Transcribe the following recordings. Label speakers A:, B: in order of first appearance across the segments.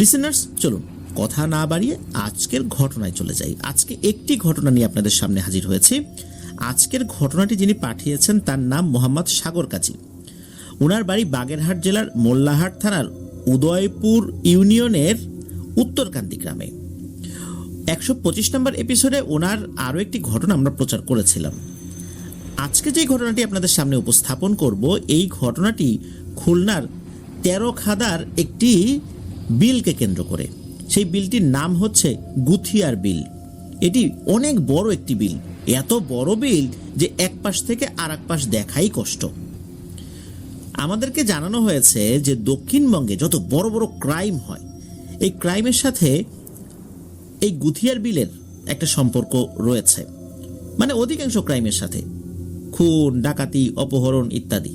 A: Listeners, চলুন কথা না বাড়িয়ে আজকের ঘটনায় চলে যাই। আজকে একটি ঘটনা নিয়ে আপনাদের সামনে হাজির হয়েছি। আজকের ঘটনাটি যিনি পাঠিয়েছেন তার নাম মোহাম্মদ সাগর কাজী। ওনার বাড়ি বাগেরহাট জেলার মোল্লাহাট থানার উদয়পুর ইউনিয়নের উত্তরকান্দি গ্রামে। 125 নম্বর এপিসোডে ওনার আরও একটি ঘটনা আমরা প্রচার করেছিলাম। আজকে যে ঘটনাটি আপনাদের সামনে উপস্থাপন করব, এই ঘটনাটি খুলনার 13 খাদার একটি বিলকে কেন্দ্র করে। সেই বিলটির নাম হচ্ছে গুথিয়ার বিল। এটি অনেক বড় একটি বিল, এত বড় বিল যে এক পাশ থেকে আর এক পাশ দেখাই কষ্ট। আমাদেরকে জানানো হয়েছে যে দক্ষিণবঙ্গে যত বড় বড় ক্রাইম হয়, এই ক্রাইমের সাথে এই গুথিয়ার বিলের একটা সম্পর্ক রয়েছে, মানে অধিকাংশ ক্রাইমের সাথে, খুন, ডাকাতি, অপহরণ ইত্যাদি।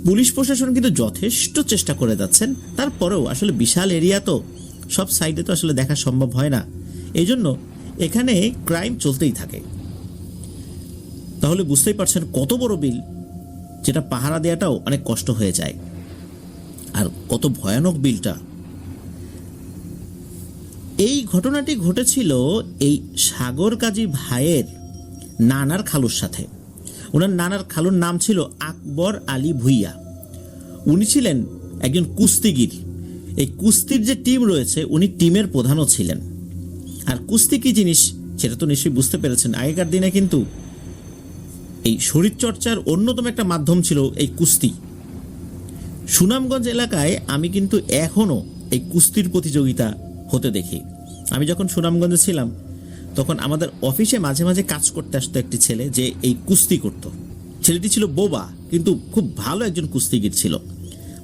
A: পুলিশ প্রশাসন কিন্তু যথেষ্ট চেষ্টা করে যাচ্ছেন, তারপরেও আসলে বিশাল এরিয়া তো, সব সাইডে তো আসলে দেখা সম্ভব হয় না। এই জন্য এখানে ক্রাইম চলতেই থাকে। তাহলে বুঝতেই পারছেন কত বড় বিল, যেটা পাহারা দেওয়াটাও অনেক কষ্ট হয়ে যায়, আর কত ভয়ানক বিলটা। এই ঘটনাটি ঘটেছিল এই সাগর কাজী ভাইয়ের নানার খালুর সাথে। ওনার নানার খালুর নাম ছিল আকবর আলী ভুইয়া। উনি ছিলেন একজন কুস্তিগির। এই কুস্তির যে টিম রয়েছে, উনি টিমের প্রধানও ছিলেন। আর কুস্তি কি জিনিস সেটা তো নিশ্চয়ই বুঝতে পেরেছেন। আগেকার দিনে কিন্তু এই শরীরচর্চার অন্যতম একটা মাধ্যম ছিল এই কুস্তি। সুনামগঞ্জ এলাকায় আমি কিন্তু এখনও এই কুস্তির প্রতিযোগিতা হতে দেখি। আমি যখন সুনামগঞ্জে ছিলাম তখন আমাদের অফিসে মাঝে মাঝে কাজ করতে আসতো একটি ছেলে, যে এই কুস্তি করত। ছেলেটি ছিল বোবা, কিন্তু খুব ভালো একজন কুস্তিগির ছিল।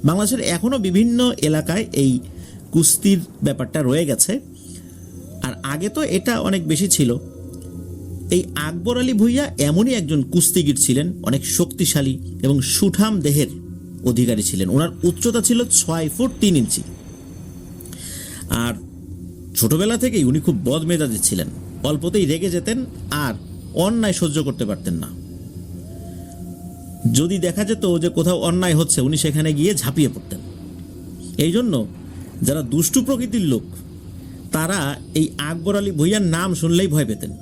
A: বাংলাদেশের এখনও বিভিন্ন এলাকায় এই কুস্তির ব্যাপারটা রয়ে গেছে, আর আগে তো এটা অনেক বেশি ছিল। এই আকবর আলী ভুইয়া এমনই একজন কুস্তিগির ছিলেন, অনেক শক্তিশালী এবং সুঠাম দেহের অধিকারী ছিলেন। ওনার উচ্চতা ছিল 6 ফুট 3 ইঞ্চি। আর ছোটবেলা থেকেই উনি খুব বদমেজাজি ছিলেন, অল্পতেই রেগে যেতেন আর অন্যায় সহ্য করতে পারতেন না। যদি দেখা যেত যে কোথাও অন্যায় হচ্ছে, উনি সেখানে গিয়ে ঝাঁপিয়ে পড়তেন। এই জন্য যারা দুষ্টু প্রকৃতির লোক, তারা এই আকবর আলী ভুইয়ার নাম শুনলেই ভয় পেতেন।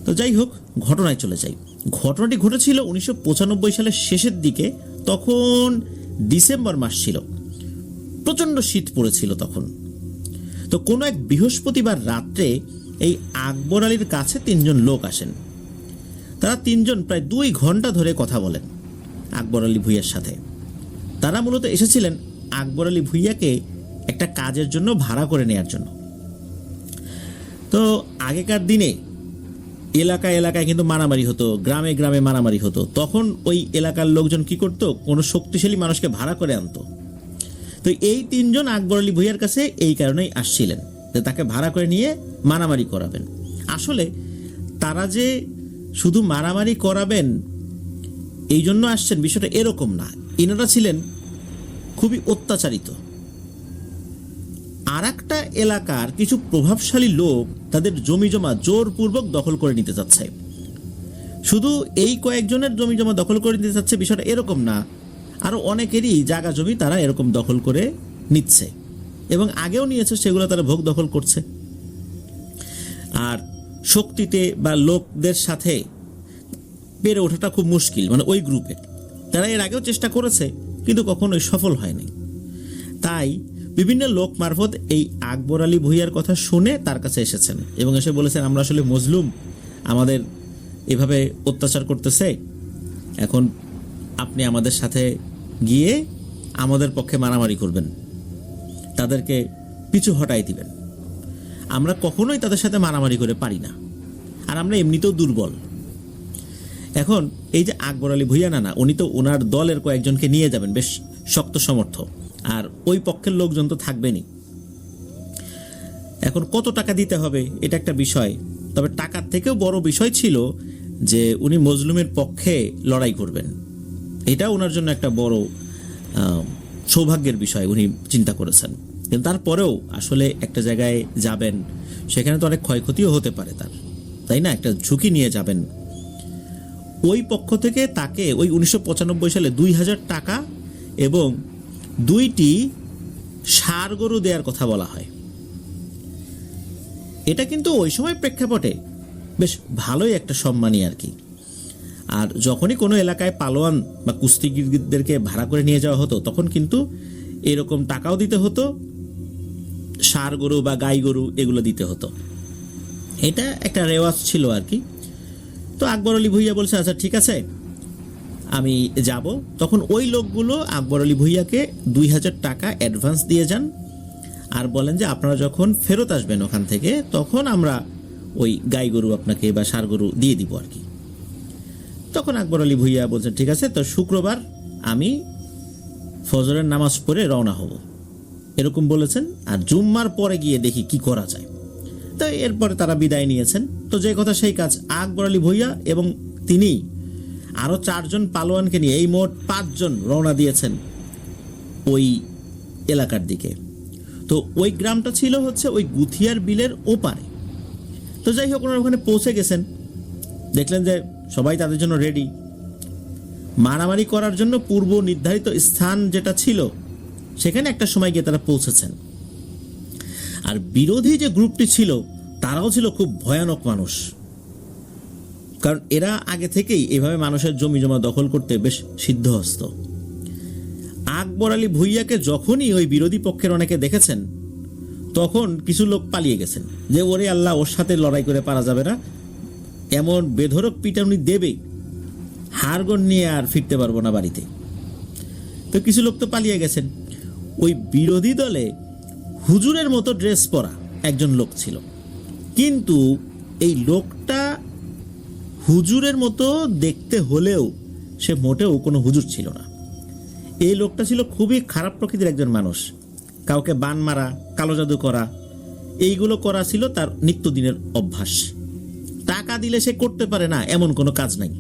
A: তো যাই হোক, ঘটনায় চলে যাই। ঘটনাটি ঘটেছিল 1995 সালের শেষের দিকে। তখন ডিসেম্বর মাস ছিল, প্রচণ্ড শীত পড়েছিল তখন। তো কোনো এক বৃহস্পতিবার রাত্রে এই আকবর আলীর কাছে 3 জন লোক আসেন। তারা 3 জন প্রায় 2 ঘন্টা ধরে কথা বলেন আকবর আলী ভুইয়ার সাথে। তারা মূলত এসেছিলেন আকবর আলী ভুইয়াকে একটা কাজের জন্য ভাড়া করে নেয়ার জন্য। তো আগেকার দিনে এলাকায় এলাকায় কিন্তু মারামারি হতো, গ্রামে গ্রামে মারামারি হতো। তখন ওই এলাকার লোকজন কি করতো, কোনো শক্তিশালী মানুষকে ভাড়া করে আনতো। তো এই 3 জন আকবর আলী ভুইয়ার কাছে এই কারণেই আসছিলেন, যে তাকে ভাড়া করে নিয়ে মারামারি করাবেন। আসলে তারা যে শুধু মারামারি করাবেন এই জন্য আসছেন, বিষয়টা এরকম না। এনারা ছিলেন খুবই অত্যাচারিত। আর একটা এলাকার কিছু প্রভাবশালী লোক তাদের জমি জমা জোরপূর্বক দখল করে নিতে চাচ্ছে। শুধু এই কয়েকজনের জমি জমা দখল করে নিতে চাচ্ছে বিষয়টা এরকম না, আরও অনেকেরই জায়গা জমি তারা এরকম দখল করে নিচ্ছে, এবং আগেও নিয়েছে, সেগুলো তারা ভোগ দখল করছে। আর শক্তিতে বা লোকদের সাথে পেরে ওঠাটা খুব মুশকিল, মানে ওই গ্রুপের। তারা এর আগেও চেষ্টা করেছে, কিন্তু কখনোই সফল হয়নি। তাই বিভিন্ন লোক মারফত এই আকবর আলী ভুইয়ার কথা শুনে তার কাছে এসেছেন এবং এসে বলেছেন, আমরা আসলে মজলুম, আমাদের এভাবে অত্যাচার করতেছে, এখন আপনি আমাদের সাথে গিয়ে আমাদের পক্ষে মারামারি করবেন, তাদেরকে পিছু হটাই দিবেন। আমরা কখনোই তাদের সাথে মারামারি করে পারি না, আর আমরা এমনিতেও দুর্বল। এখন এই যে আকবর আলী ভুইয়া নানা, উনি তো ওনার দলের কয়েকজনকে নিয়ে যাবেন, বেশ শক্ত সমর্থ, আর ওই পক্ষের লোকজন তো থাকবেনই। এখন কত টাকা দিতে হবে এটা একটা বিষয়, তবে টাকার থেকেও বড় বিষয় ছিল যে উনি মজলুমের পক্ষে লড়াই করবেন। এটা ওনার জন্য একটা বড় সৌভাগ্যের বিষয় উনি চিন্তা করেছেন। কিন্তু তারপরেও আসলে একটা জায়গায় যাবেন, সেখানে তো অনেক ক্ষয়ক্ষতিও হতে পারে তার, তাই না? একটা ঝুঁকি নিয়ে যাবেন। ওই পক্ষ থেকে তাকে ওই 1995 সালে 2000 টাকা এবং 2টি ষাঁড় গরু দেওয়ার কথা বলা হয়। এটা কিন্তু ওই সময় প্রেক্ষাপটে বেশ ভালোই একটা সম্মানী আর কি। আর যখনই কোনো এলাকায় পালোয়ান বা কুস্তিগিরদেরকে ভাড়া করে নিয়ে যাওয়া হতো তখন কিন্তু এরকম টাকাও দিতে হতো, ষাঁড় গরু বা গাই গরু এগুলো দিতে হতো। এটা একটা রেওয়াজ ছিল আর কি। তো আকবর আলী ভূঁইয়া বলছে আচ্ছা ঠিক আছে আমি যাব। তখন ওই লোকগুলো আকবর আলী ভূঁইয়াকে 2000 টাকা অ্যাডভান্স দিয়ে যান আর বলেন যে আপনারা যখন ফেরত আসবেন ওখান থেকে তখন আমরা ওই গাই গরু আপনাকে বা ষাঁড় গরু দিয়ে দিব আর কি। তখন আকবর আলী ভূঁইয়া বলছেন ঠিক আছে, তো শুক্রবার আমি ফজরের নামাজ পড়ে রওনা হব, এরকম বলেছেন। আর জুম্মার পরে গিয়ে দেখি কি করা যায়। তো এরপরে তারা বিদায় নিয়েছেন। তো যে কথা সেই কাজ, আকবর আলী ভূঁইয়া এবং তিনি আরও 4 জন পালোয়ানকে নিয়ে এই মোট 5 জন রওনা দিয়েছেন ওই এলাকার দিকে। তো ওই গ্রামটা ছিল হচ্ছে ওই গুথিয়ার বিলের ওপারে। তো যাই হোক ওনারা ওখানে পৌঁছে গেছেন, দেখলেন যে সবাই তাদের জন্য রেডি। মারামারি করার জন্য পূর্ব নির্ধারিত স্থান যেটা ছিল সেখানে একটা সময় গিয়ে তারা পৌঁছেছেন। আর বিরোধী যে গ্রুপটি ছিল তারাও ছিল খুব ভয়ানক মানুষ, কারণ এরা আগে থেকেই এভাবে মানুষের জমি জমা দখল করতে বেশ সিদ্ধহস্ত। আকবর আলী ভূঁইয়াকে যখনই ওই বিরোধী পক্ষের অনেকে দেখেছেন তখন কিছু লোক পালিয়ে গেছেন যে ওরে আল্লাহ, ওর সাথে লড়াই করে পারা যাবে না, এমন বেধড়ক পিটানি দেবে হাড়গোড় নিয়ে আর ফিরতে পারবো না বাড়িতে। তো কিছু লোক তো পালিয়ে গেছেন। ওই বিরোধী দলে হুজুরের মতো ড্রেস পরা একজন লোক ছিল, কিন্তু এই লোকটা হুজুরের মতো দেখতে হলেও সে মোটেও কোনো হুজুর ছিল না। এই লোকটা ছিল খুবই খারাপ প্রকৃতির একজন মানুষ, কাউকে বান মারা, কালো জাদু করা, এইগুলো করা ছিল তার নিত্যদিনের অভ্যাস। টাকা দিলে সে করতে পারে না এমন কোনো কাজ নাই।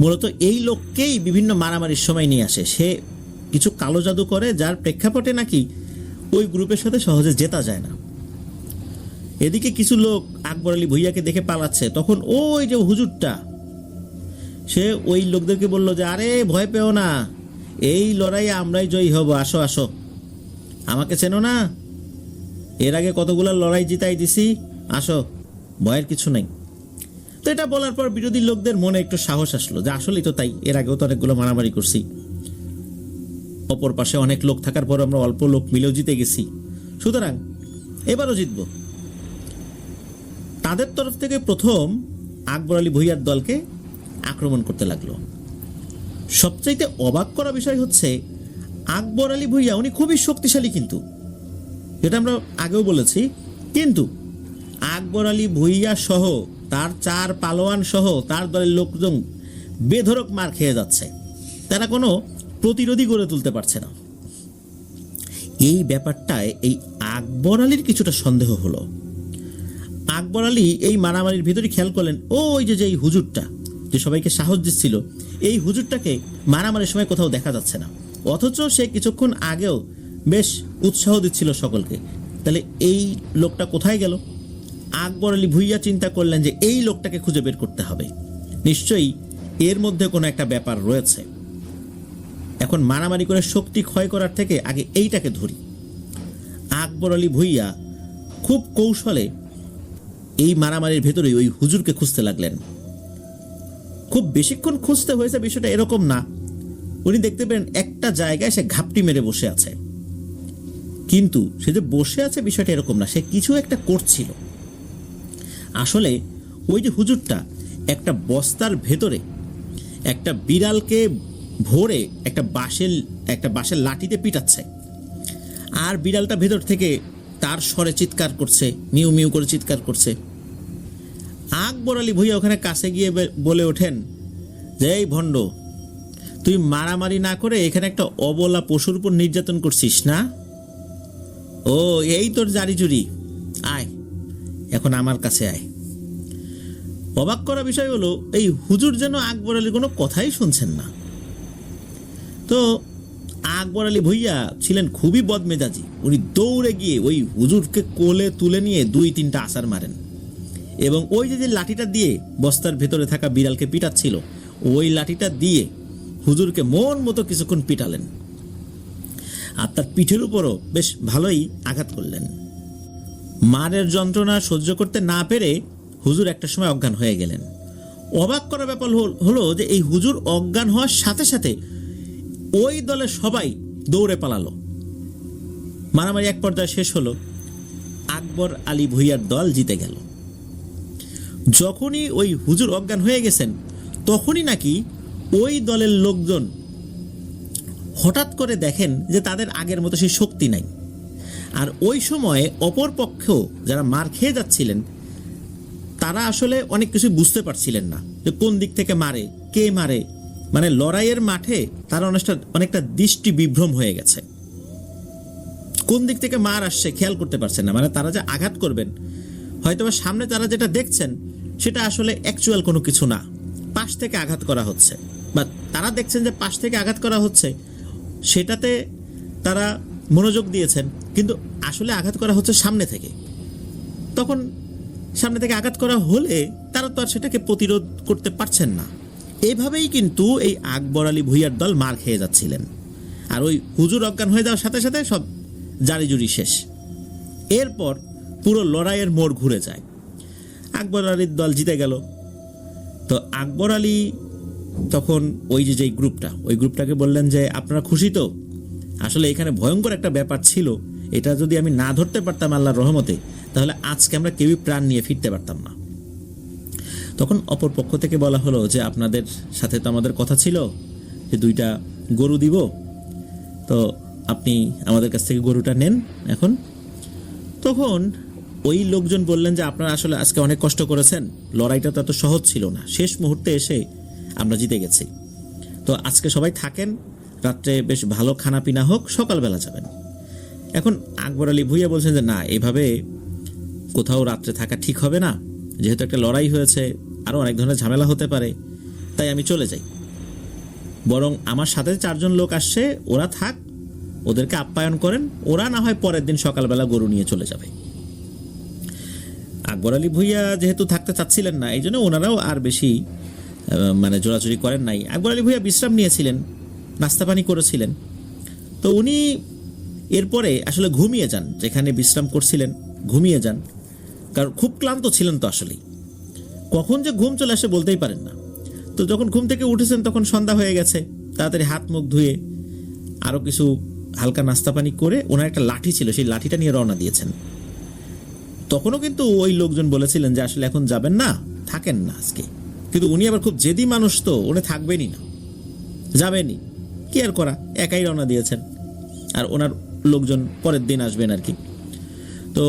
A: মূলত এই লোককেই বিভিন্ন মারামারির সময় নিয়ে আসে। সে কিছু কালো জাদু করে যার প্রেক্ষাপটে নাকি ওই গ্রুপের সাথে সহজে জেতা যায় না। এদিকে কিছু লোক আকবর আলী ভূঁইয়াকে দেখে পালাচ্ছে, তখন ওই যে হুজুরটা সে ওই লোকদেরকে বলল যে আরে ভয় পেও না, এই লড়াইয়ে আমরাই জয়ী হব, আসো আসো, আমাকে চেনো না, এর আগে কতগুলো লড়াই জিতাই দিছি, আসো, ভয়ের কিছু নেই। তো এটা বলার পর বিরোধী লোকদের মনে একটু সাহস আসলো যে আসলেই তো তাই, এর আগেও তো অনেকগুলো মারামারি করছি, অপর পাশে অনেক লোক থাকার পর আমরা অল্প লোক মিলেও জিতে গেছি, সুতরাং এবারও জিতব। তাদের তরফ থেকে প্রথম আকবর আলী ভূঁইয়ার দলকে আক্রমণ করতে লাগলো। সবচাইতে অবাক করা বিষয় হচ্ছে আকবর আলী ভূঁইয়া উনি খুবই শক্তিশালী, কিন্তু যেটা আমরা আগেও বলেছি, কিন্তু আকবর আলী ভূঁইয়া সহ তার 4 পালোয়ান সহ তার দলের লোকজন বেধড়ক মার খেয়ে যাচ্ছে, তারা কোনো প্রতিরোধী গড়ে তুলতে পারছে না। এই ব্যাপারটায় এই আকবর আলীর কিছুটা সন্দেহ হলো। আকবর আলী এই মারামারির ভিতরে খেয়াল করলেন ওই যে এই হুজুরটা যে সবাইকে সাহস দিচ্ছিল, এই হুজুরটাকে মারামারির সময় কোথাও দেখা যাচ্ছে না, অথচ সে কিছুক্ষণ আগেও বেশ উৎসাহ দিচ্ছিল সকলকে। তাহলে এই লোকটা কোথায় গেল? আকবর আলী ভূঁইয়া চিন্তা করলেন যে এই লোকটাকে খুঁজে বের করতে হবে, নিশ্চয়ই এর মধ্যে কোনো একটা ব্যাপার রয়েছে। এখন মারামারি করে শক্তি ক্ষয় করার থেকে আগে এইটাকে ধরি। আকবর আলী ভূঁইয়া খুব কৌশলে এই মারামারির ভেতরেই ওই হুজুরকে খুঁজতে লাগলেন। খুব বেশিক্ষণ খুঁজতে হয়েছে বিষয়টা এরকম না, উনি দেখতে পেলেন একটা জায়গায় সে ঘাপটি মেরে বসে আছে, কিন্তু সে যে বসে আছে বিষয়টা এরকম না, সে কিছু একটা করছিল। আসলে ওই যে হুজুরটা একটা বস্তার ভেতরে একটা বিড়ালকে ভরে একটা বাঁশের লাঠিতে পিটাচ্ছে, আর বিড়ালটা ভেতর থেকে তার স্বরে চিৎকার করছে, মিউ মিউ করে চিৎকার করছে। আকবর আলী ভূঁইয়া ওখানে কাছে গিয়ে বলে ওঠেন যে এই ভণ্ড, তুই মারামারি না করে এখানে একটা অবলা পশুর উপর নির্যাতন করছিস না? ও এই তোর জারি জুরি, আয় এখন আমার কাছে আয়। অবাক করা বিষয় হলো এই হুজুর যেন আকবর আলীর কোনো কথাই শুনছেন না। তো আকবর আলী ভূঁইয়া ছিলেন খুবই বদমেজাজি, উনি দৌড়ে গিয়ে ওই হুজুরকে কোলে তুলে নিয়ে 2-3টা আছাড় মারেন, এবং ওই যে লাঠিটা দিয়ে বস্তার ভেতরে থাকা বিড়ালকে পিটাচ্ছিল ওই লাঠিটা দিয়ে হুজুরকে মন মতো কিছুক্ষণ পিটালেন। আর তার পিঠের উপরও বেশ ভালোই আঘাত করলেন। মারের যন্ত্রণা সহ্য করতে না পেরে হুজুর একটা সময় অজ্ঞান হয়ে গেলেন। অবাক করা ব্যাপার হলো যে এই হুজুর অজ্ঞান হওয়ার সাথে সাথে ওই দলের সবাই দৌড়ে পালালো। মারামারি এক পর্যায়ে শেষ হলো, আকবর আলী ভুইয়ার দল জিতে গেল। যখনই ওই হুজুর অজ্ঞান হয়ে গেছেন তখনই নাকি ওই দলের লোকজন হঠাৎ করে দেখেন যে তাদের আগের মতো সেই শক্তি নাই। আর ওই সময়ে অপর পক্ষেও যারা মার খেয়ে যাচ্ছিলেন তারা আসলে অনেক কিছু বুঝতে পারছিলেন না যে কোন দিক থেকে মারে, কে মারে। মানে লড়াইয়ের মাঠে তারা অনেকটা দৃষ্টি বিভ্রম হয়ে গেছে, কোন দিক থেকে মার আসছে খেয়াল করতে পারছেন না। মানে তারা যে আঘাত করবেন হয়তোবা সামনে তারা যেটা দেখছেন সেটা আসলে অ্যাকচুয়াল কোনো কিছু না, পাশ থেকে আঘাত করা হচ্ছে, বা তারা দেখছেন যে পাশ থেকে আঘাত করা হচ্ছে সেটাতে তারা মনোযোগ দিয়েছেন, কিন্তু আসলে আঘাত করা হচ্ছে সামনে থেকে। তখন সামনে থেকে আঘাত করা হলে তারা তো আর সেটাকে প্রতিরোধ করতে পারছেন না। এইভাবেই কিন্তু এই আকবর আলী ভুইয়ার দল মার খেয়ে যাচ্ছিলেন। আর ওই হুজুর অজ্ঞান হয়ে যাওয়ার সাথে সাথে সব জারিজুরি শেষ। এরপর পুরো লড়াইয়ের মোড় ঘুরে যায়, আকবর আলীর দল জিতে গেল। তো আকবর আলী তখন ওই গ্রুপটাকে বললেন যে আপনারা খুশি তো? আসলে এখানে ভয়ঙ্কর একটা ব্যাপার ছিল, এটা যদি আমি না ধরতে পারতাম আল্লাহর রহমতে তাহলে আজকে আমরা কেউই প্রাণ নিয়ে ফিরতে পারতাম না। তখন অপর পক্ষ থেকে বলা হলো যে আপনাদের সাথে তো আমাদের কথা ছিল যে 2টা গরু দিব, তো আপনি আমাদের কাছ থেকে গরুটা নেন এখন। তখন ওই লোকজন বললেন যে আপনারা আসলে আজকে অনেক কষ্ট করেছেন, লড়াইটা তো এত সহজ ছিল না, শেষ মুহূর্তে এসে আমরা জিতে গেছি, তো আজকে সবাই থাকেন, রাত্রে বেশ ভালো খানা পিনা হোক, সকালবেলা যাবেন। এখন আকবর আলী ভুইয়া বলছেন যে না, এভাবে কোথাও রাত্রে থাকা ঠিক হবে না, যেহেতু একটা লড়াই হয়েছে, আরও অনেক ধরনের ঝামেলা হতে পারে, তাই আমি চলে যাই। বরং আমার সাথে 4 জন লোক আসছে, ওরা থাক, ওদেরকে আপ্যায়ন করেন, ওরা না হয় পরের দিন সকালবেলা গরু নিয়ে চলে যাবে। আকবর আলী ভুইয়া যেহেতু থাকতে চাচ্ছিলেন না, এই জন্য ওনারাও আর বেশি জোরাজুরি করেন নাই। আকবর আলী ভুইয়া বিশ্রাম নিয়েছিলেন, নাস্তা পানি করেছিলেন, তো উনি এরপরে আসলে ঘুমিয়ে যান, যেখানে বিশ্রাম করছিলেন ঘুমিয়ে যান, কারণ খুব ক্লান্ত ছিলেন। তো আসলে কখন যে ঘুম চলে আসে বলতেই পারেন না। তো যখন ঘুম থেকে উঠেছেন তখন সন্ধ্যা হয়ে গেছে, তাড়াতাড়ি হাত মুখ ধুয়ে আরও কিছু হালকা নাস্তা পানি করে ওনার একটা লাঠি ছিল, সেই লাঠিটা নিয়ে রওনা দিয়েছেন। তখনও কিন্তু ওই লোকজন বলেছিলেন যে আসলে এখন যাবেন না, থাকেন না আজকে, কিন্তু উনি আবার খুব জেদি মানুষ, তো উনি থাকবেনই না, যাবেনই, কি আর করা, একাই রওনা দিয়েছেন। আর ওনার লোকজন পরের দিন আসবেন আর কি। তো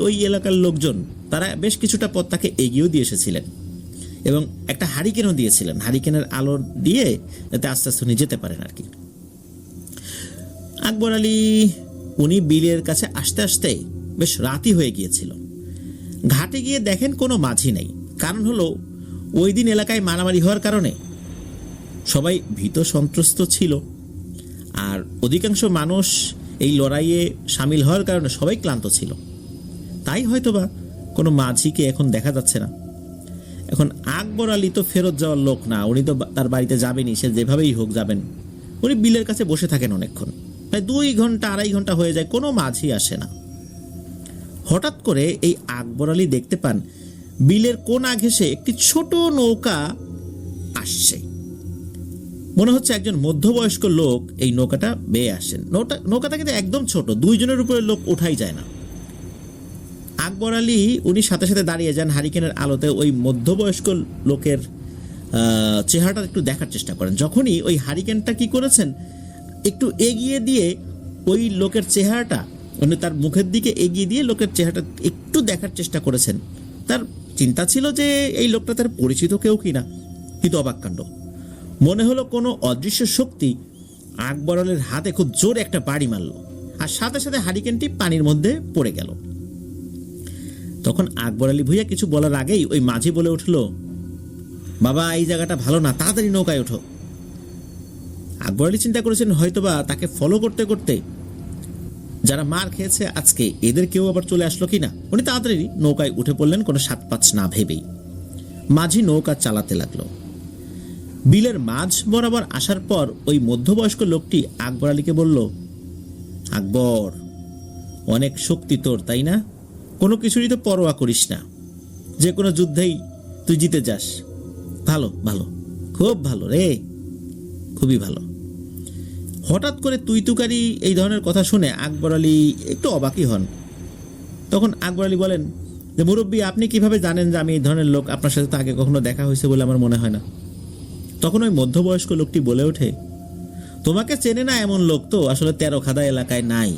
A: ওই এলাকার লোকজন তারা বেশ কিছুটা পথ তাকে এগিয়েও দিয়ে এসেছিলেন এবং একটা হারিকেনও দিয়েছিলেন, হারিকেনের আলো দিয়ে যাতে আস্তে আস্তে উনি যেতে পারেন আর কি। আকবর আলী উনি বিলের কাছে আসতে আসতে বেশ রাতই হয়ে গিয়েছিল। ঘাটে গিয়ে দেখেন কোনো মাঝি নেই। কারণ হলো ওই দিন এলাকায় মারামারি হওয়ার কারণে সবাই ভীত সন্ত্রস্ত ছিল, আর অধিকাংশ মানুষ এই লড়াইয়ে সামিল হওয়ার কারণে সবাই ক্লান্ত ছিল, তাই হয়তোবা কোনো মাঝিকে এখন দেখা যাচ্ছে না। এখন আকবর আলী তো ফেরত যাওয়ার লোক না, উনি তো তার বাড়িতে যাবেনই, সে যেভাবেই হোক যাবেন। উনি বিলের কাছে বসে থাকেন অনেকক্ষণ, প্রায় 2 ঘন্টা 2.5 ঘন্টা হয়ে যায়, কোনো মাঝি আসে না। হঠাৎ করে এই আকবর আলী দেখতে পান বিলের কোনা ঘেঁষে একটি ছোট নৌকা আসছে। মনে হচ্ছে একজন মধ্যবয়স্ক লোক এই নৌকাটা বেয়ে আসেন। নৌকাটা কিন্তু একদম ছোট, 2 জনের উপরে লোক ওঠাই যায় না। আকবর আলী উনি সাথে সাথে দাঁড়িয়ে যান, হারিকেনের আলোতে ওই মধ্যবয়স্ক লোকের চেহারাটা একটু দেখার চেষ্টা করেন। যখনই ওই হারিকেনটা কি করেছেন, একটু এগিয়ে দিয়ে ওই লোকের চেহারাটা, উনি তার মুখের দিকে এগিয়ে দিয়ে লোকের চেহারাটা একটু দেখার চেষ্টা করেছেন। তার চিন্তা ছিল যে এই লোকটা তার পরিচিত কেউ কিনা, কিন্তু অবাক কাণ্ড, মনে হলো কোনো অদৃশ্য শক্তি আকবর আলীর হাতে খুব জোরে একটা বাড়ি মারল, আর সাথে সাথে হারিকেনটি পানির মধ্যে পড়ে গেল। তখন আকবর আলী ভুইয়া কিছু বলার আগেই ওই মাঝি বলে উঠল, বাবা এই জায়গাটা ভালো না, তাড়াতাড়ি নৌকায় ওঠো। আকবর আলী চিন্তা করেছেন হয়তোবা তাকে ফলো করতে করতে যারা মার খেয়েছে আজকে এদের কেউ আবার চলে আসলো কিনা। উনি তাড়াতাড়ি নৌকায় উঠে পড়লেন, কোনো 7-5 না ভেবেই। মাঝি নৌকা চালাতে লাগলো। বিলের মাঝ বরাবর আসার পর ওই মধ্যবয়স্ক লোকটি আকবর আলীকে বলল, আকবর, অনেক শক্তি তোর, তাই না? কোনো কিছুরই তো পরোয়া করিস না, যে কোনো যুদ্ধেই তুই জিতে যাস। ভালো ভালো, খুব ভালো রে, খুবই ভালো। হঠাৎ করে তুই তুকারি এই ধরনের কথা শুনে আকবর আলী একটু অবাকই হন। তখন আকবর আলী বলেন যে, মুরব্বী, আপনি কিভাবে জানেন যে আমি এই ধরনের লোক? আপনার সাথে তো আগে কখনো দেখা হয়েছে বলে আমার মনে হয় না। তখন ওই মধ্যবয়স্ক লোকটি বলে ওঠে, তোমাকে চেনে না এমন লোক তো আসলে 13 খাদা এলাকায় নাই।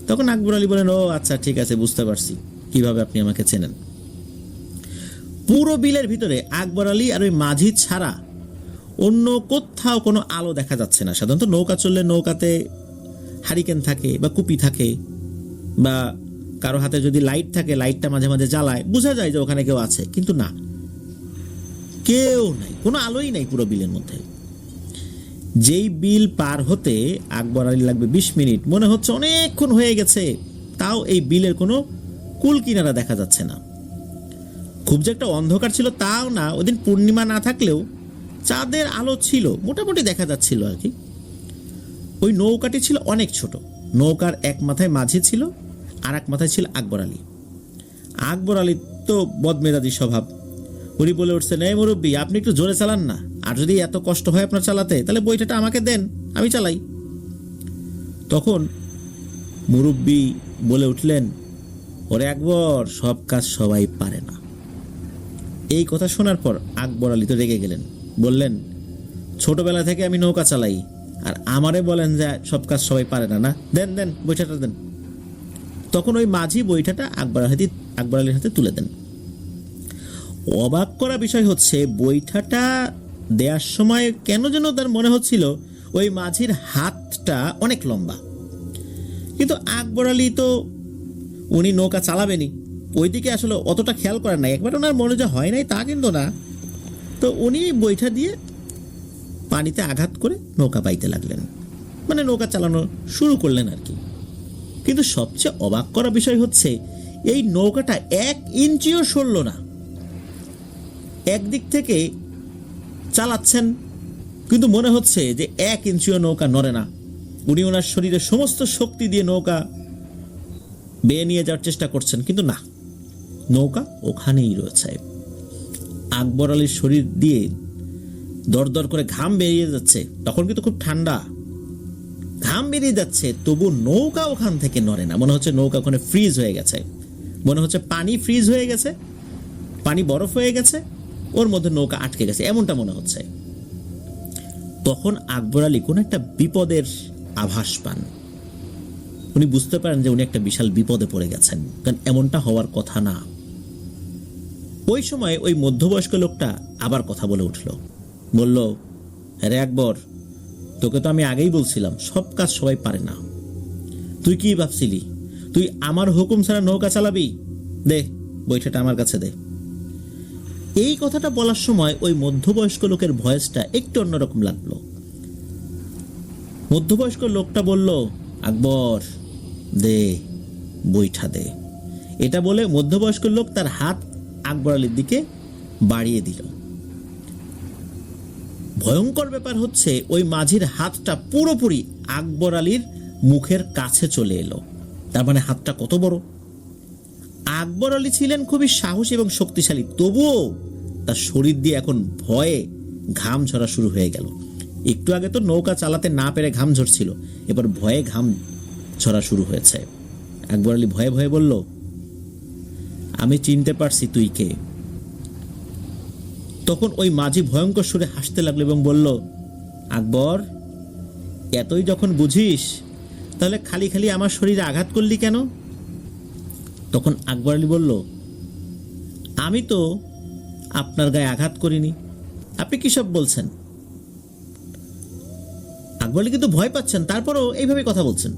A: তখন আকবর আলী বলেন, ও আচ্ছা, ঠিক আছে, বুঝতে পারছি কিভাবে আপনি আমাকে চেনেন। পুরো বিলের ভিতরে আকবর আলী আর ওই মাঝি ছাড়া অন্য কোথাও কোনো আলো দেখা যাচ্ছে না। সাধারণত নৌকা চললে নৌকাতে হারিকেন থাকে বা কুপি থাকে, বা কারো হাতে যদি লাইট থাকে, লাইটটা মাঝে মাঝে জ্বালায়, বোঝা যায় যে ওখানে কেউ আছে, কিন্তু না, কেউ নাই, কোনো আলোই নাই পুরো বিলের মধ্যে। যেই বিল পার হতে আকবর আলী লাগবে 20 মিনিট, মনে হচ্ছে অনেকক্ষণ হয়ে গেছে, তাও এই বিলের কোনো কুল কিনারা দেখা যাচ্ছে না। খুব যে একটা অন্ধকার ছিল তাও না, ওদিন পূর্ণিমা না থাকলেও চাঁদের আলো ছিল, মোটামুটি দেখা যাচ্ছিল আর কি। ওই নৌকাটি ছিল অনেক ছোট। নৌকার এক মাথায় মাঝি ছিল, আর এক মাথায় ছিল আকবর আলী। আকবর আলী তো বদমেজাজি স্বভাব, উনি বলে উঠছেন, এই মুরব্বী, আপনি একটু জোরে চালান না, আর যদি এত কষ্ট হয় আপনার চালাতে, তাহলে বইটাটা আমাকে দেন, আমি চালাই। তখন মুরব্বী বলে উঠলেন, ওরে আকবর, সব কাজ সবাই পারে না। এই কথা শোনার পর আকবর আলী তো রেগে গেলেন, বললেন, ছোটবেলা থেকে আমি নৌকা চালাই, আর আমারে বলেন যে সব কাজ সবাই পারে না? না, দেন দেন, বৈঠাটা দেন। তখন ওই মাঝি বৈঠাটা আকবর আলীর হাতে তুলে দেন। অবাক করা বিষয় হচ্ছে, বৈঠাটা দেওয়ার সময় কেন যেন তার মনে হচ্ছিল ওই মাঝির হাতটা অনেক লম্বা। কিন্তু আকবর আলী তো, উনি নৌকা চালাবেনি, ওইদিকে আসলে অতটা খেয়াল করেন নাই, একবার ওনার মনে যে হয় নাই তা কিন্তু না। তো উনি বৈঠা দিয়ে পানিতে আঘাত করে নৌকা বাইতে লাগলেন, মানে নৌকা চালানো শুরু করলেন আর কি। কিন্তু সবচেয়ে অবাক করা বিষয় হচ্ছে, এই নৌকাটা 1 ইঞ্চিও সরল না। একদিক থেকে চালাচ্ছেন, কিন্তু মনে হচ্ছে যে 1 ইঞ্চিও নৌকা নড়ে না। উনি ওনার শরীরে সমস্ত শক্তি দিয়ে নৌকা বেয়ে নিয়ে যাওয়ার চেষ্টা করছেন, কিন্তু না, নৌকা ওখানেই রয়েছে। আকবর আলীর শরীর দিয়ে দরদর করে ঘাম বেরিয়ে যাচ্ছে, তখন কিন্তু খুব ঠান্ডা, ঘাম বেরিয়ে যাচ্ছে, তবু নৌকা ওখান থেকে নড়ে না। মনে হচ্ছে নৌকা ওখানে ফ্রিজ হয়ে গেছে, মনে হচ্ছে পানি ফ্রিজ হয়ে গেছে, পানি বরফ হয়ে গেছে, ওর মধ্যে নৌকা আটকে গেছে, এমনটা মনে হচ্ছে। তখন আকবর আলী কোন একটা বিপদের আভাস পান। উনি বুঝতে পারেন যে উনি একটা বিশাল বিপদে পড়ে গেছেন, কারণ এমনটা হওয়ার কথা না। ওই সময় ওই মধ্যবয়স্ক লোকটা আবার কথা বলে উঠল, বলল, আরে আকবর, তোকে তো আমি আগেই বলছিলাম সব কাজ সবাই পারে না। তুই কি ভাবছিলি তুই আমার হুকুম ছাড়া নৌকা চালাবি? দে, বৈঠাটা আমার কাছে দে। এই কথাটা বলার সময় ওই মধ্যবয়স্ক লোকের ভয়েসটা একটু অন্যরকম লাগলো। মধ্যবয়স্ক লোকটা বলল, আকবর, দে, বৈঠা দে। এটা বলে মধ্যবয়স্ক লোক তার হাত আকবর আলীর দিকে বাড়িয়ে দিল। ভয়ঙ্কর ব্যাপার হচ্ছে, ওই মাঝির হাতটা পুরোপুরি আকবর আলীর মুখের কাছে চলে এলো। তার মানে হাতটা কত বড়! আকবর আলী ছিলেন খুবই সাহসী এবং শক্তিশালী, তবুও তার শরীর দিয়ে এখন ভয়ে ঘাম ঝরা শুরু হয়ে গেল। একটু আগে তো নৌকা চালাতে না পেরে ঘাম ঝরছিল, এবার ভয়ে ঘাম ঝরা শুরু হয়েছে। আকবর আলী ভয়ে ভয়ে বলল, আমি চিনতে পারছি তুই কে। তখন ওই মাঝি ভয়ঙ্কর সুরে হাসতে লাগলো এবং বলল, আকবর, এতই যখন বুঝিস, তাহলে খালি খালি আমার শরীরে আঘাত করলি কেন? তখন আকবর আলী বলল, আমি তো আপনার গায়ে আঘাত করিনি, আপনি কি সব বলছেন? আকবর আলী কিন্তু ভয় পাচ্ছেন, তারপরও এইভাবে কথা বলছেন।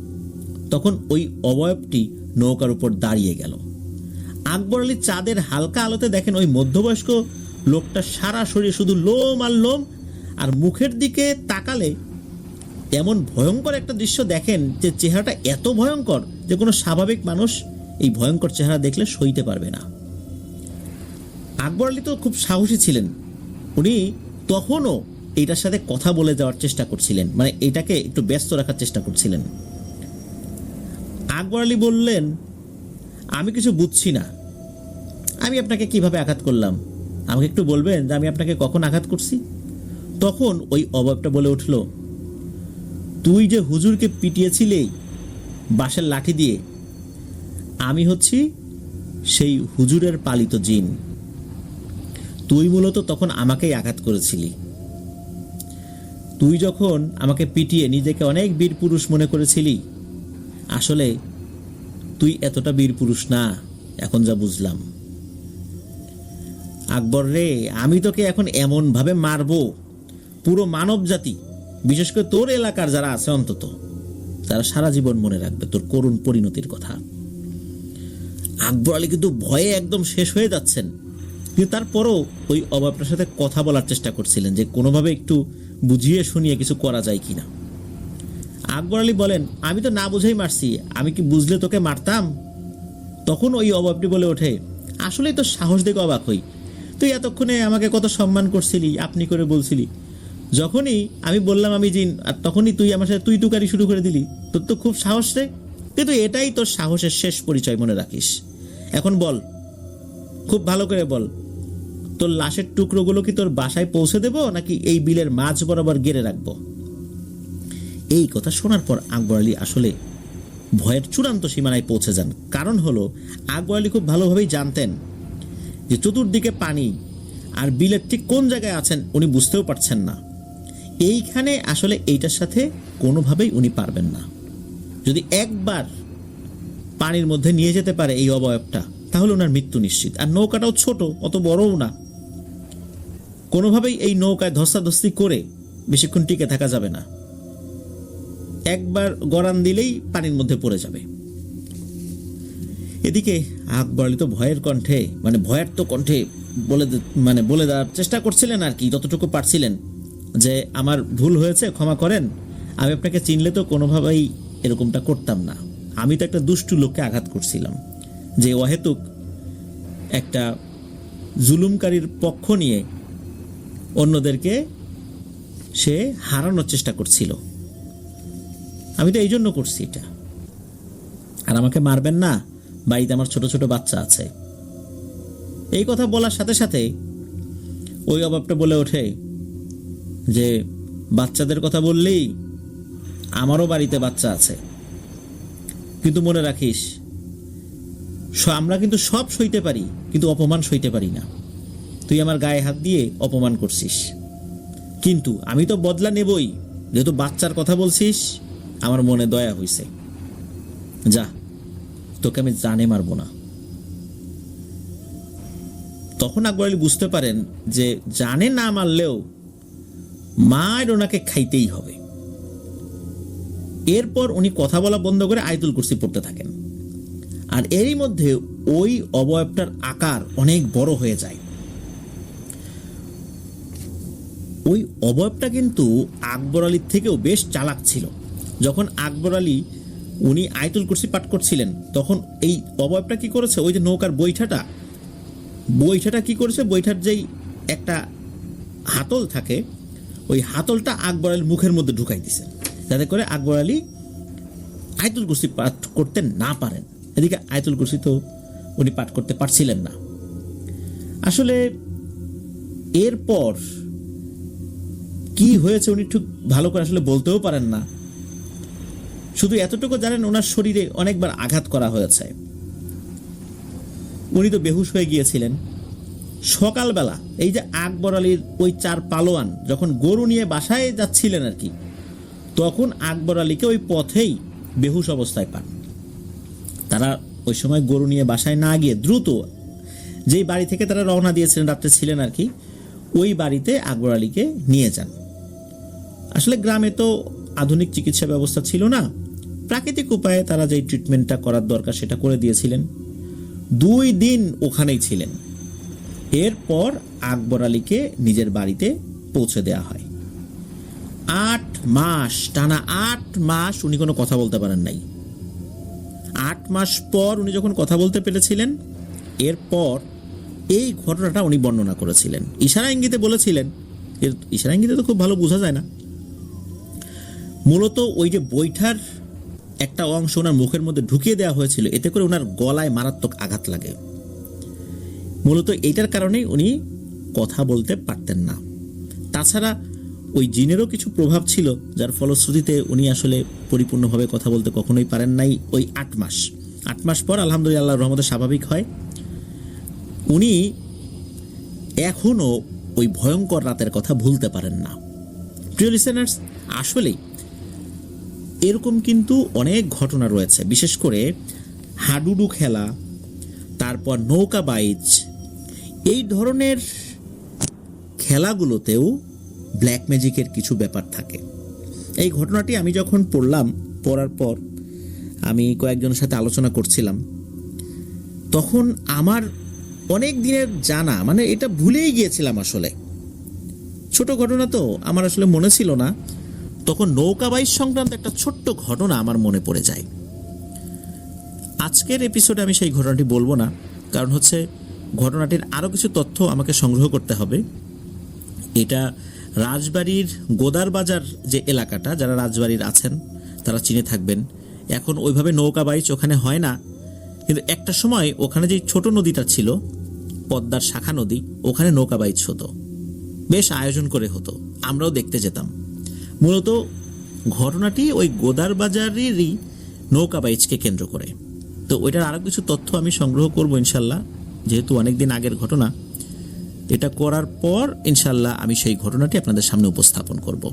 A: তখন ওই অবয়বটি নৌকার উপর দাঁড়িয়ে গেল। আকবর আলী চাঁদের হালকা আলোতে দেখেন ওই মধ্যবয়স্ক লোকটা সারা শরীরে শুধু লোম আর লোম, আর মুখের দিকে তাকালে এমন ভয়ঙ্কর একটা দৃশ্য দেখেন যে চেহারাটা এত ভয়ঙ্কর যে কোনো স্বাভাবিক মানুষ এই ভয়ঙ্কর চেহারা দেখলে সইতে পারবে না। আকবর আলী তো খুব সাহসী ছিলেন, উনি তখনও এইটার সাথে কথা বলে যাওয়ার চেষ্টা করছিলেন, মানে এটাকে একটু ব্যস্ত রাখার চেষ্টা করছিলেন। আকবর আলী বললেন, আমি কিছু বুঝছি না, আমি আপনাকে কিভাবে আঘাত করলাম? আমাকে একটু বলবেন যে আমি আপনাকে কখন আঘাত করছি? তখন ওই অবয়বটা বলে উঠল, তুই যে হুজুরকে পিটিয়েছিলে বাঁশের লাঠি দিয়ে, আমি হচ্ছি সেই হুজুরের পালিত জিন। তুই মূলত তখন আমাকেই আঘাত করেছিলি। তুই যখন আমাকে পিটিয়ে নিজেকে অনেক বীর পুরুষ মনে করেছিলি, আসলে তুই এতটা বীর পুরুষ না, এখন যা বুঝলাম। আকবর রে, আমি তোকে এখন এমন ভাবে মারবো, পুরো মানব জাতি, বিশেষ করে তোর এলাকার যারা আছে অন্তত, তারা সারা জীবন মনে রাখবে তোর করুণ পরিণতির কথা। আকবর আলী কিন্তু ভয়ে একদম শেষ হয়ে যাচ্ছেন, কিন্তু তারপরও ওই অবয়বটার সাথে কথা বলার চেষ্টা করছিলেন যে কোনোভাবে একটু বুঝিয়ে শুনিয়ে কিছু করা যায় কিনা। আকবর আলী বলেন, আমি তো না বুঝেই মারছি, আমি কি বুঝলে তোকে মারতাম? তখন ওই অবয়বটি বলে ওঠে, আসলেই তো সাহস দেখে অবাক হই, তুই এতক্ষণে আমাকে কত সম্মান করছিলি, আপনি করে বলছিলি, যখনই আমি বললাম আমি জিন, আর তখনই তুই আমার সাথে তুই তুকারি শুরু করে দিলি। তোর তো খুব সাহস রে, কিন্তু এটাই তোর সাহসের শেষ পরিচয়, মনে রাখিস। এখন বল, খুব ভালো করে বল, তোর লাশের টুকরোগুলো কি তোর বাসায় পৌঁছে দেব, নাকি এই বিলের মাঝ বরাবর গেড়ে রাখবো? এই কথা শোনার পর আকবর আলী আসলে ভয়ের চূড়ান্ত সীমানায় পৌঁছে যান। কারণ হলো, আকবর আলী খুব ভালোভাবেই জানতেন যে চতুর্দিকে পানি, আর বিলের ঠিক কোন জায়গায় আছেন উনি বুঝতেও পারছেন না। এইখানে আসলে এইটার সাথে কোনোভাবেই উনি পারবেন না। যদি একবার পানির মধ্যে নিয়ে যেতে পারে এই অবয়বটা, তাহলে ওনার মৃত্যু নিশ্চিত। আর নৌকাটাও ছোট, অত বড়ও না, কোনোভাবেই এই নৌকায় ধস্তাধস্তি করে বেশিক্ষণ টিকে থাকা যাবে না। একবার গড়ান দিলেই পানির মধ্যে পড়ে যাবে। এদিকে আকবর আলী তো ভয়ের কণ্ঠে, মানে ভয়ের তো কণ্ঠে বলে দেওয়ার চেষ্টা করছিলেন আর কি, যতটুকু পারছিলেন, যে আমার ভুল হয়েছে, ক্ষমা করেন, আমি আপনাকে চিনলে তো কোনোভাবেই এরকমটা করতাম না। আমি তো একটা দুষ্টু লোককে আঘাত করছিলাম, যে অহেতুক একটা জুলুমকারীর পক্ষ নিয়ে অন্যদেরকে সে হারানোর চেষ্টা করছিল। আমি তো এই জন্য করছি এটা, আর আমাকে মারবেন না, বাড়িতে আমার ছোট ছোট বাচ্চা আছে। এই কথা বলার সাথে সাথে ওই অভাবটা বলে ওঠে যে, বাচ্চাদের কথা বললেই আমারও বাড়িতে বাচ্চা আছে, কিন্তু মনে রাখিস, আমরা কিন্তু সব সইতে পারি, কিন্তু অপমান সইতে পারি না। তুই আমার গায়ে হাত দিয়ে অপমান করছিস, কিন্তু আমি তো বদলা নেবই। যেহেতু বাচ্চার কথা বলছিস, আমার মনে দয়া হইছে, যা, তোকে আমি জানে মারবো না। তখন আকবর আলী বুঝতে পারেন যে জানে না মারলেও মায়ের ওনাকে খাইতেই হবে। এরপর উনি কথা বলা বন্ধ করে আয়াতুল কুরসি পড়তে থাকেন। আর এরই মধ্যে ওই অবয়বটার আকার অনেক বড় হয়ে যায়। ওই অবয়বটা কিন্তু আকবর আলীর থেকেও বেশ চালাক ছিল। যখন আকবর আলী উনি আয়াতুল কুরসি পাঠ করছিলেন, তখন এই অবয়বটা কি করেছে, ওই যে নৌকার বৈঠাটা কি করেছে, বৈঠার যেই একটা হাতল থাকে, ওই হাতলটা আকবর আলীর মুখের মধ্যে ঢুকাই দিছে, যাতে করে আকবর আলী আয়াতুল কুরসি পাঠ করতে না পারেন। এদিকে আয়াতুল কুরসি তো উনি পাঠ করতে পারছিলেন না। আসলে এরপর কি হয়েছে উনি ঠিক ভালো করে আসলে বলতেও পারেন না। শুধু এতটুকু জানেন, ওনার শরীরে অনেকবার আঘাত করা হয়েছে, উনি তো বেহুশ হয়ে গিয়েছিলেন। সকালবেলা এই যে আকবর আলীর ওই 4 পালোয়ান যখন গরু নিয়ে বাসায় যাচ্ছিলেন আর কি, তখন আকবর আলীকে ওই পথেই বেহুশ অবস্থায় পান। তারা ওই সময় গরু নিয়ে বাসায় না গিয়ে দ্রুত যেই বাড়ি থেকে তারা রওনা দিয়েছিলেন, রাত্রে ছিলেন আর কি, ওই বাড়িতে আকবর আলীকে নিয়ে যান। আসলে গ্রামে তো আধুনিক চিকিৎসা ব্যবস্থা ছিল না, প্রাকৃতিক উপায়ে তারা যেই ট্রিটমেন্টটা করার দরকার সেটা করে দিয়েছিলেন। 2 দিন ওখানেই ছিলেন। এরপর আকবর আলীকে নিজের বাড়িতে পৌঁছে দেওয়া হয়। 8 মাস, টানা 8 মাস উনি কোনো কথা বলতে পারেন নাই। 8 মাস পর উনি যখন কথা বলতে পেরেছিলেন, এরপর এই ঘটনাটা উনি বর্ণনা করেছিলেন। ইশারা ইঙ্গিতে বলেছিলেন, ইশারা ইঙ্গিতে তো খুব ভালো বোঝা যায় না। মূলত ওই যে বৈঠার একটা অংশ ওনার মুখের মধ্যে ঢুকিয়ে দেওয়া হয়েছিল, এতে করে ওনার গলায় মারাত্মক আঘাত লাগে। মূলত এইটার কারণেই উনি কথা বলতে পারতেন না। তাছাড়া ওই জিনেরও কিছু প্রভাব ছিল, যার ফলশ্রুতিতে উনি আসলে পরিপূর্ণভাবে কথা বলতে কখনোই পারেন নাই। ওই 8 মাস পর আলহামদুলিল্লাহ আল্লাহর রহমতে স্বাভাবিক হয়। উনি এখনও ওই ভয়ঙ্কর রাতের কথা ভুলতে পারেন না। প্রিয় লিসেনার্স, আসলেই এরকম কিন্তু অনেক ঘটনা রয়েছে, বিশেষ করে হাডুডু খেলা, তারপর নৌকা বাইচ, এই ধরনের খেলাগুলোতেও ব্ল্যাক ম্যাজিকের কিছু ব্যাপার থাকে। এই ঘটনাটি আমি যখন পড়ার পর আমি কয়েকজনের সাথে আলোচনা করছিলাম, তখন আমার অনেক দিনের জানা, মানে এটা ভুলেই গিয়েছিলাম আসলে। ছোট ঘটনা তো আমার আসলে মনে ছিল না, তখন নৌকা বাইচ সংক্রান্ত একটা ছোট্ট ঘটনা আমার মনে পড়ে যায়। আজকের এপিসোডে আমি সেই ঘটনাটি বলবো না, কারণ হচ্ছে ঘটনাটির আরও কিছু তথ্য আমাকে সংগ্রহ করতে হবে। এটা রাজবাড়ির গোদার বাজার যে এলাকাটা, যারা রাজবাড়ির আছেন তারা চিনে থাকবেন। এখন ওইভাবে নৌকা বাইচ ওখানে হয় না, কিন্তু একটা সময় ওখানে যে ছোট নদীটা ছিল, পদ্মার শাখা নদী, ওখানে নৌকা বাইচ হতো, বেশ আয়োজন করে হতো, আমরাও দেখতে যেতাম। মূলত ঘটনাটি ওই গোদার বাজারেরই নৌকা বাইচকে কেন্দ্র করে। তো ওইটার আরও কিছু তথ্য আমি সংগ্রহ করব ইনশাল্লাহ, যেহেতু অনেকদিন আগের ঘটনা। এটা করার পর ইনশাল্লাহ আমি সেই ঘটনাটি আপনাদের সামনে উপস্থাপন করব।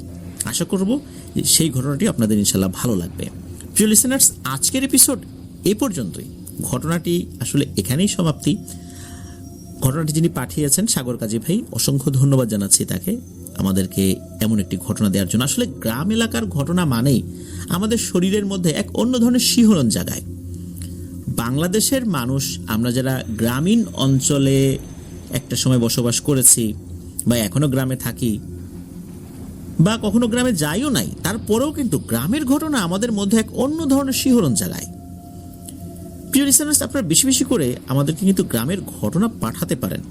A: আশা করব যে সেই ঘটনাটি আপনাদের ইনশাল্লাহ ভালো লাগবে। প্রিয় লিসেনার্স, আজকের এপিসোড এ পর্যন্তই। ঘটনাটি আসলে এখানেই সমাপ্তি। ঘটনাটি যিনি পাঠিয়েছেন সাগর কাজী ভাই, অসংখ্য ধন্যবাদ জানাচ্ছি তাকে আমাদেরকে এমন একটি ঘটনা দেওয়ার জন্য। আসলে গ্রাম এলাকার ঘটনা মানেই আমাদের শরীরের মধ্যে এক অন্য ধরনের শিহরণ জাগায়। বাংলাদেশের মানুষ, আমরা যারা গ্রামীণ অঞ্চলে একটা সময় বসবাস করেছি বা এখনো গ্রামে থাকি বা কখনো গ্রামে যাইও নাই, তারপরেও কিন্তু গ্রামের ঘটনা আমাদের মধ্যে এক অন্য ধরনের শিহরণ জাগায়। প্রিয় লিসেনার্স, আপনারা বেশি বেশি করে আমাদেরকে কিন্তু গ্রামের ঘটনা পাঠাতে পারেন।